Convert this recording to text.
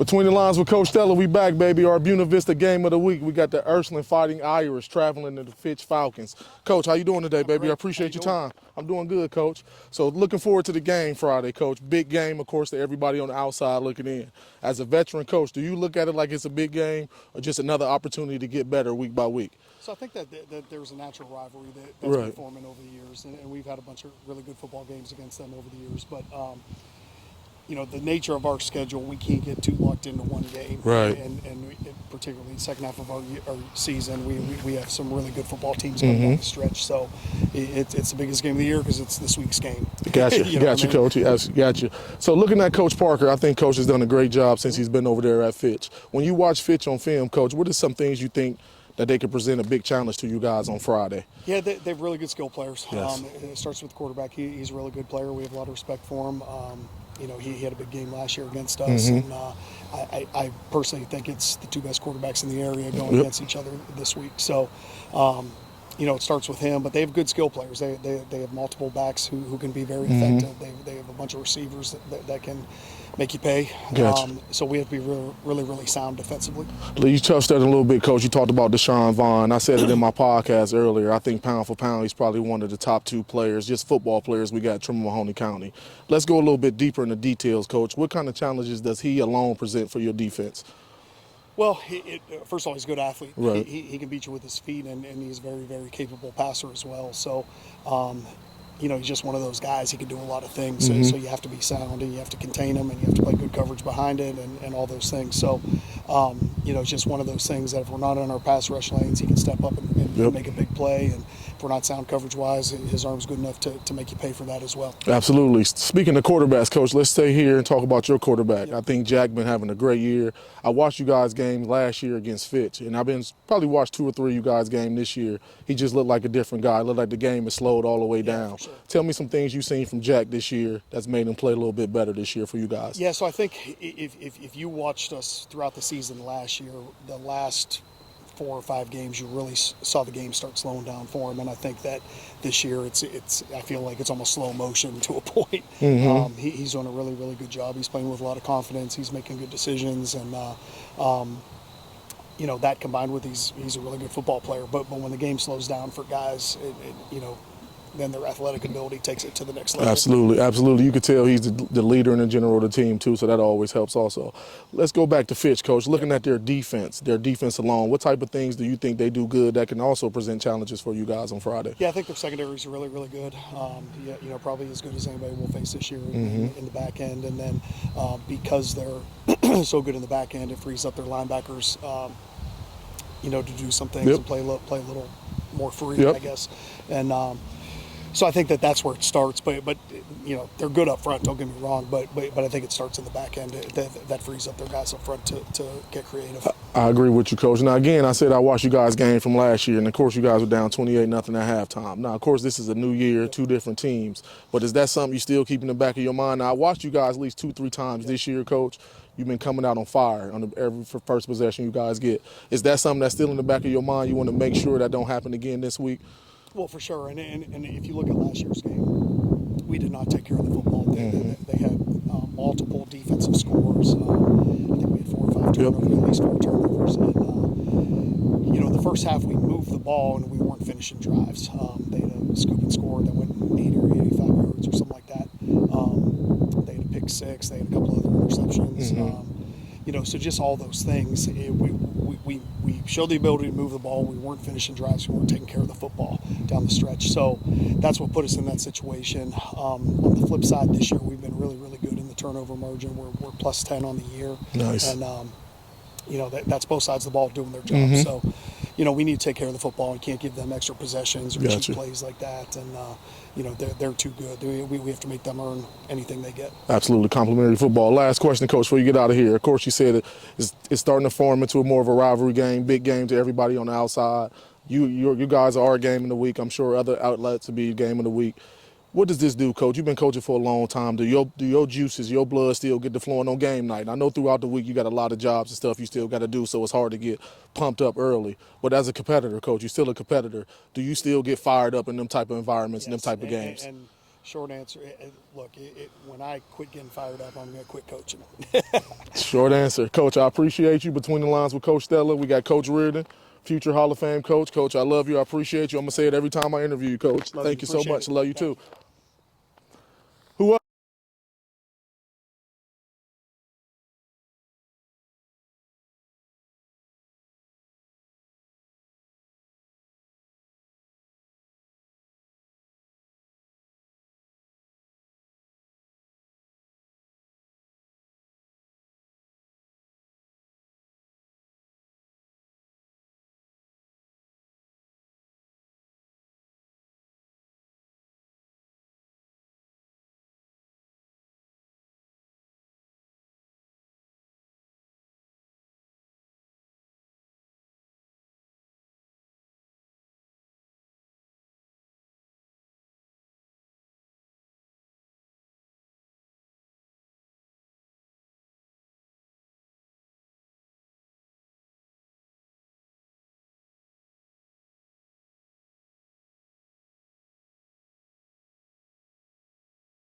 Between the Lines with Coach Stella, we back, baby. Our Buena Vista game of the week. We got the URSULINE Fighting Irish traveling to the Fitch Falcons. Coach, how you doing today, baby? I appreciate your time. I'm doing good, Coach. So looking forward to the game Friday, Coach. Big game, of course, to everybody on the outside looking in. As a veteran coach, do you look at it like it's a big game or just another opportunity to get better week by week? So I think that there's a natural rivalry that's been forming over the years, and we've had a bunch of really good football games against them over the years. But you know, the nature of our schedule, we can't get too locked into one game. Right. And particularly the second half of our season, we have some really good football teams coming down the stretch. So it's the biggest game of the year because it's this week's game. Gotcha. Gotcha, Coach. Gotcha. So looking at Coach Parker, I think Coach has done a great job since he's been over there at Fitch. When you watch Fitch on film, Coach, what are some things you think that they could present a big challenge to you guys on Friday? Yeah, they have really good skill players. Yes. It starts with the quarterback. He's a really good player. We have a lot of respect for him. You know, he had a big game last year against us, and I personally think it's the two best quarterbacks in the area going against each other this week. So, you know, it starts with him, but they have good skill players. They have multiple backs who can be very effective. They have a bunch of receivers that can make you pay. Gotcha. So we have to be really sound defensively. You touched on it a little bit, Coach. You talked about Deshaun Vaughn. I said it in my podcast earlier. I think pound for pound, he's probably one of the top two players, just football players we got at Trimble-Mahoney County. Let's go a little bit deeper in the details, Coach. What kind of challenges does he alone present for your defense? Well, first of all, he's a good athlete. Right. He can beat you with his feet, and he's a very capable passer as well. So, you know, he's just one of those guys. He can do a lot of things. So you have to be sound, and you have to contain him, and you have to play good coverage behind it, and all those things. So, you know, it's just one of those things that if we're not in our pass rush lanes, he can step up and make a big play. And if we're not sound coverage-wise, his arm's good enough to make you pay for that as well. Absolutely. Speaking of quarterbacks, Coach, let's stay here and talk about your quarterback. I think Jack been having a great year. I watched you guys' game last year against Fitch, and I've been probably watched 2 or 3 of you guys' game this year. He just looked like a different guy. Looked like the game has slowed all the way down. For sure. Tell me some things you've seen from Jack this year that's made him play a little bit better this year for you guys. Yeah, so I think if you watched us throughout the season last year, the last 4 or 5 games, you really saw the game start slowing down for him, and I think that this year I feel like it's almost slow motion to a point. He's doing a really good job. He's playing with a lot of confidence. He's making good decisions, and you know, that combined with he's a really good football player. But when the game slows down for guys, you know, then their athletic ability takes it to the next level. Absolutely. You could tell he's the leader and the general of the team too, so that always helps also. Let's go back to Fitch, Coach. Looking at their defense alone, what type of things do you think they do good that can also present challenges for you guys on Friday? Yeah, I think their secondary is really good. You know, probably as good as anybody will face this year in the back end. And then because they're so good in the back end, it frees up their linebackers, you know, to do some things and play a little more free, I guess. And so I think that's where it starts, but you know, they're good up front. Don't get me wrong, but I think it starts in the back end. That frees up their guys up front to get creative. I agree with you, Coach. Now again, I said I watched you guys' game from last year, and of course you guys were down 28-0 at halftime. Now of course this is a new year, 2 different teams, but is that something you still keep in the back of your mind? Now I watched you guys at least 2-3 times this year, Coach. You've been coming out on fire on every first possession you guys get. Is that something that's still in the back of your mind? You want to make sure that don't happen again this week? Well, for sure, and if you look at last year's game, we did not take care of the football. They had multiple defensive scores. I think we had 4 or 5 turnovers, at least 4 turnovers. And, you know, the first half we moved the ball and we weren't finishing drives. They had a scoop and score that went 80 or 85 yards or something like that. They had a pick 6. They had a couple other interceptions. You know, so just all those things. We showed the ability to move the ball. We weren't finishing drives. We weren't taking care of the football down the stretch. So that's what put us in that situation. On the flip side, this year we've been really good in the turnover margin. We're plus 10 on the year. Nice. And you know, that's both sides of the ball doing their job. So, you know, we need to take care of the football. We can't give them extra possessions or cheap plays like that. And you know, they're too good. We have to make them earn anything they get. Absolutely. Complimentary football. Last question, Coach, before you get out of here. Of course, you said it's starting to form into more of a rivalry game, big game to everybody on the outside. You guys are our game of the week. I'm sure other outlets will be game of the week. What does this do, Coach? You've been coaching for a long time. Do your juices, your blood still get to flowing on game night? I know throughout the week you got a lot of jobs and stuff you still got to do, so it's hard to get pumped up early. But as a competitor, Coach, you're still a competitor. Do you still get fired up in them type of environments and them type of games? And Short answer. Look, when I quit getting fired up, I'm going to quit coaching. Short answer. Coach, I appreciate you. Between the lines with Coach Stella, we got Coach Reardon, future Hall of Fame coach. Coach, I love you. I appreciate you. I'm going to say it every time I interview you, Coach. Love Thank you so Appreciate much. it. I love you Thank too. you.